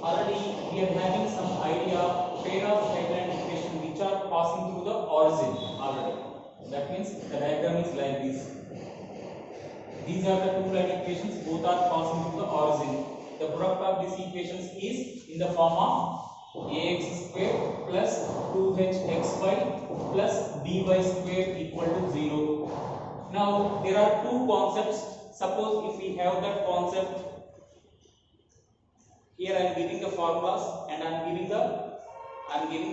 already we are having some idea pair of straight line equation which are passing through the origin already. That means the diagram is like this. These are the two line equations, both are passing through the origin. The product of these equations is in the form of ax square plus 2hxy plus by square equal to 0. Now there are two concepts. Suppose if we have that concept, here I am giving the formulas and I am giving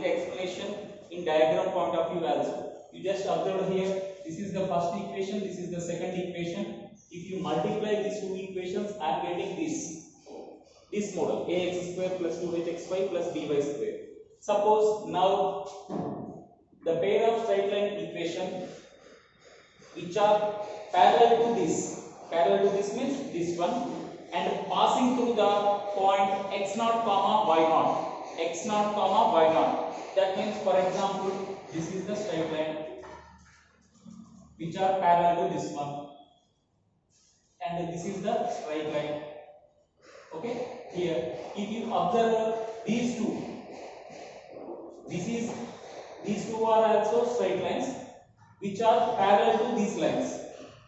the explanation in diagram point of view also. You just observe here, this is the first equation, this is the second equation. If you multiply these two equations, I am getting this model ax square plus 2hxy plus by square. Suppose now the pair of straight line equation which are parallel to this means this one, and passing through the point x0 comma y0, that means for example this is the straight line which are parallel to this one and this is the straight line. Okay, here if you observe these two are also straight lines which are parallel to these lines.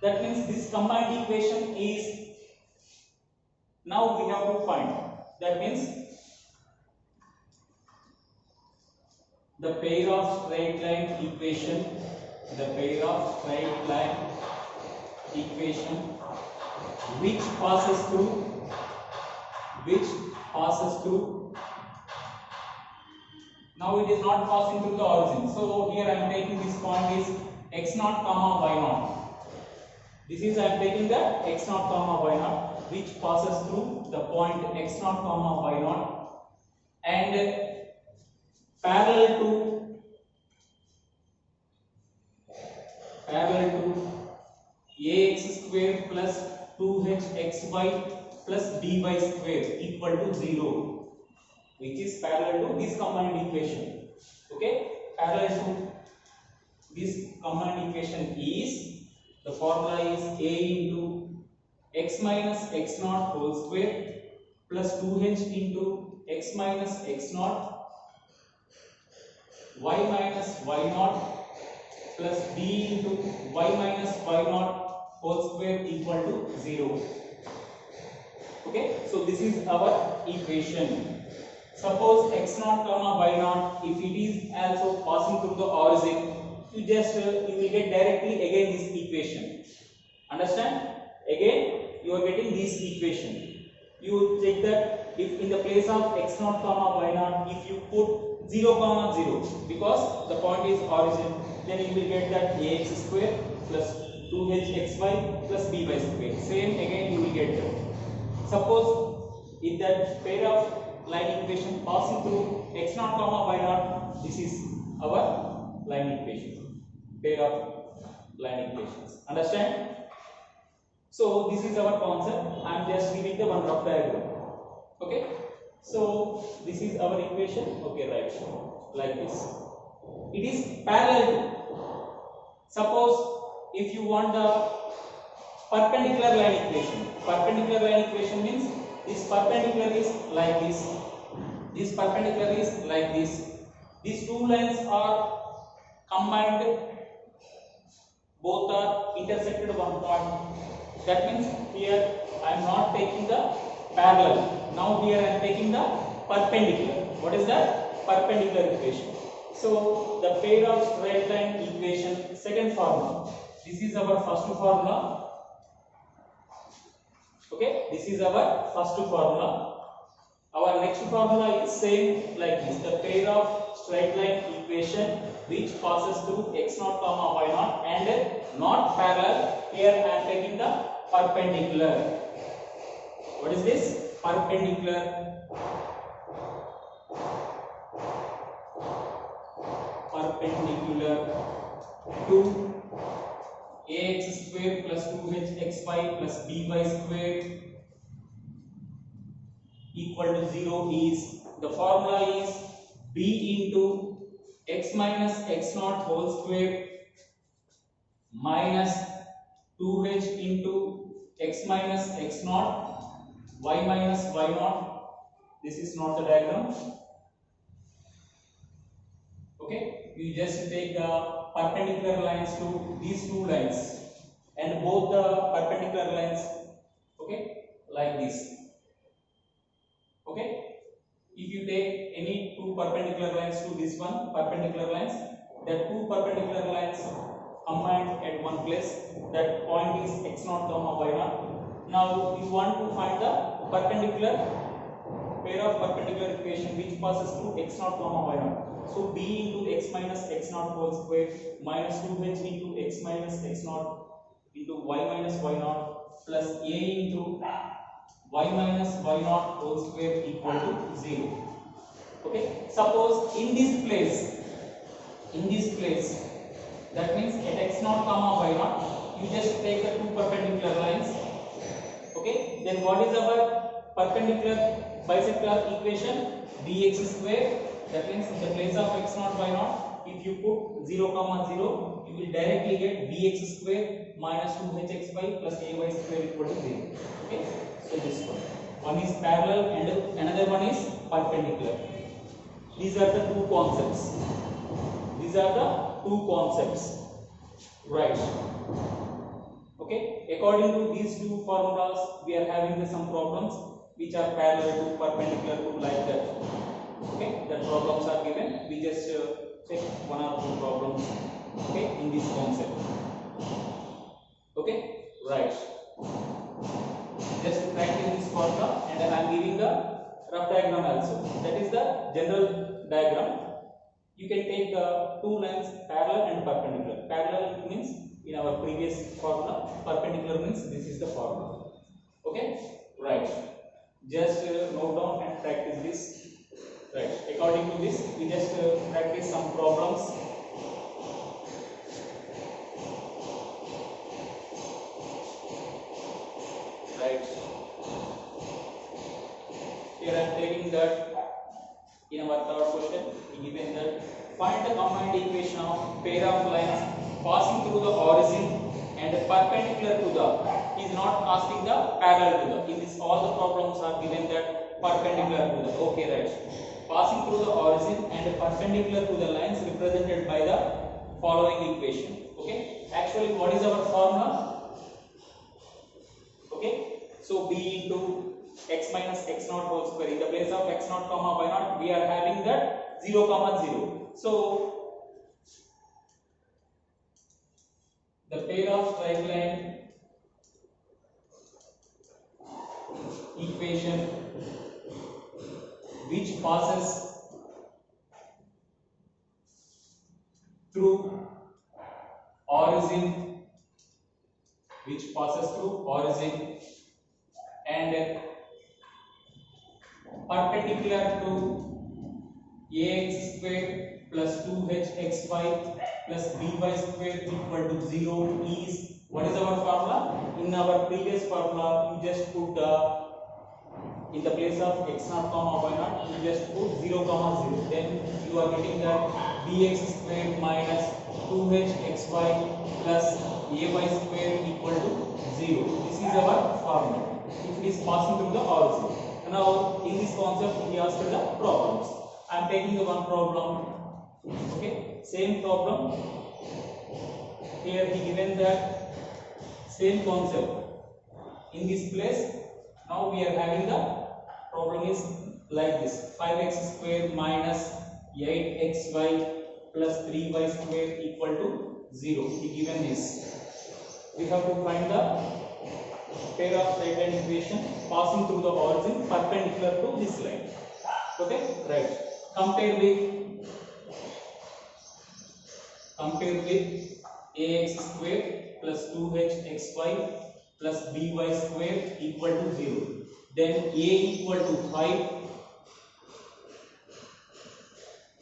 That means this combined equation is, now we have to find, that means the pair of straight line equation which passes through now it is not passing through the origin. So here I am taking this point is x0 comma y0. This is I am taking the x0 comma y0 which passes through the point x0 comma y0 and parallel to ax square plus 2hxy plus by square equal to 0, which is parallel to this combined equation. Okay, parallel to this combined equation is, the formula is a into x minus x0 whole square plus 2h into x minus x0 y minus y0 plus b into y minus y0 whole square equal to 0. Okay, so this is our equation. Suppose x0 comma y0, if it is also passing through the origin, you will get directly again this equation. Understand? Again you are getting this equation. You check that if in the place of x0 comma y0, if you put 0 comma 0 because the point is origin, then you will get that ax square plus 2hxy plus by square. Same again you will get that. Suppose if that pair of line equation passing through x0 comma y0, this is our line equation, pair of line equations. Understand? So this is our concept. I am just giving the one rough diagram. Okay, so this is our equation. Okay, right, like this. It is parallel to, suppose if you want the perpendicular line equation means this perpendicular is like this, this perpendicular is like this. These two lines are combined, both are intersected one point. That means here I am not taking the parallel. Now here I am taking the perpendicular. What is that? Perpendicular equation. So the pair of straight line equation, second formula. This is our first formula. Okay, this is our first formula. Our next formula is same like this. The pair of straight line equation which passes through x0 comma y0 and not parallel. Here I am taking the perpendicular. What is this? Perpendicular. To ax square plus 2hxy plus by square equal to 0 is, the formula is b into x minus x0 whole square minus 2h into x minus x0 y minus y0. This is not the diagram. Okay, you just take the perpendicular lines to these two lines and both the perpendicular lines, okay, like this. Okay, if you take any two perpendicular lines to this one perpendicular lines, that two perpendicular lines combined at one place, that point is x0 comma y0. Now you want to find the perpendicular pair of perpendicular equation which passes through x0 comma y0. So b into x minus x0 whole square minus 2h into x minus x0 into y minus y0 plus a into y minus y0 whole square equal to 0. Okay, suppose in this place, that means at x0 comma y0, you just take the two perpendicular lines. Okay, then what is our perpendicular bisector equation? Bx square. That means in the place of x0 y0, if you put 0 comma 0, you will directly get bx square minus 2hxy plus ay square equal to 0. Okay, so this one is parallel and another one is perpendicular. These are the two concepts. Right. Okay, according to these two formulas, we are having some problems which are parallel to, perpendicular to, like that. Okay, the problems are given. We just check one or two problems. Okay, in this concept. Okay, right. Just practice this formula, and I am giving the rough diagram also. That is the general diagram. You can take two lines parallel and perpendicular. Parallel means in our previous formula. Perpendicular means this is the formula. Okay, right. Just note down and practice this. Right. According to this, we just practice some problems. Right. Here I am taking that in our third question. Given that, find the combined equation of pair of lines passing through the origin and perpendicular to the. He is not asking the parallel to the. In this, all the problems are given that perpendicular to the. Okay, right. Passing through the origin and perpendicular to the lines represented by the following equation. Okay, actually what is our formula? Okay, so b into x minus x0 whole square. In the place of x0 comma y0, we are having that 0 comma 0. So the pair of straight line equation which passes through origin, and perpendicular to ax square plus 2hxy plus by square equal to 0 is, what is our formula? In our previous formula, you just put in the place of x0 comma y0, you just put 0 comma 0. Then you are getting that bx square minus 2hxy plus ay square equal to 0. This is our formula if it is passing through the origin. Now in this concept, he asked the problems. I am taking the one problem. Okay, same problem. Here he given that same concept. In this place, now we are having the problem is like this: 5x square minus 8xy plus 3y square equal to 0. He given this. We have to find the pair of straight line equation passing through the origin perpendicular to this line. Okay, right. Compare with ax square plus 2hxy plus by square equal to 0. Then a equal to 5,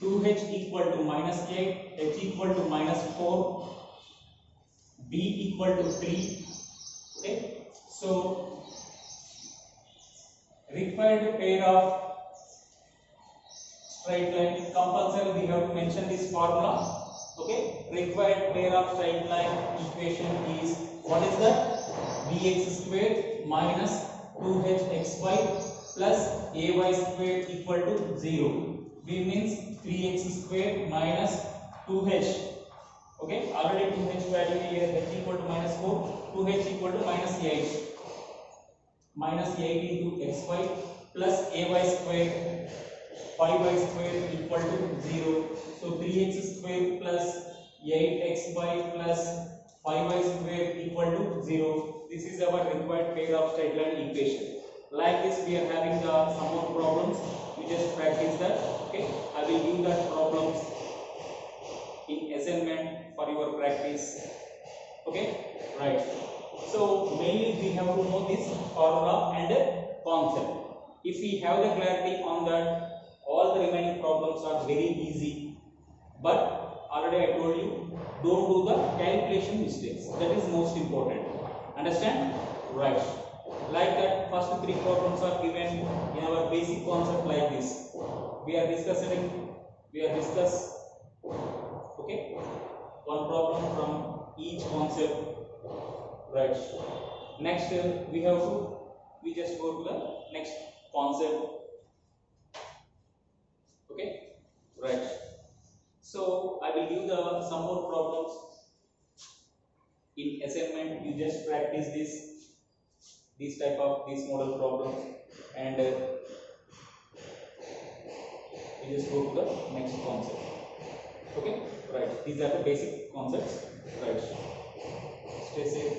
2h equal to minus 8, h equal to minus 4, b equal to 3. Okay, so required pair of straight line, compulsory we have to mention this formula. Okay, required pair of straight line equation is, what is that? Bx square minus 2hxy plus ay square equal to 0. B means 3x square minus 2h. Okay, already 2h value here, h equal to minus 4, 2h equal to minus 8. Minus 8 into xy plus ay square 5y square equal to 0. So 3x square plus 8xy plus 5y square equal to 0. This is our required pair of straight line equation. Like this, we are having some more problems. We just practice that. Okay, I will give that problems in assignment for your practice. Okay, right. So mainly we have to know this formula and concept. If we have the clarity on that, all the remaining problems are very easy. But already I told you, don't do the calculation mistakes. That is most important. Understand? Right. Like that, first 3 problems are given in our basic concept like this. We are discussing. Okay, one problem from each concept. Right. Next, we just go to the next concept. Okay. Right. So I will give some more problems in assignment. You just practice this model problems, and we just go to the next concept. Okay. Right. These are the basic concepts. Right. Stay safe.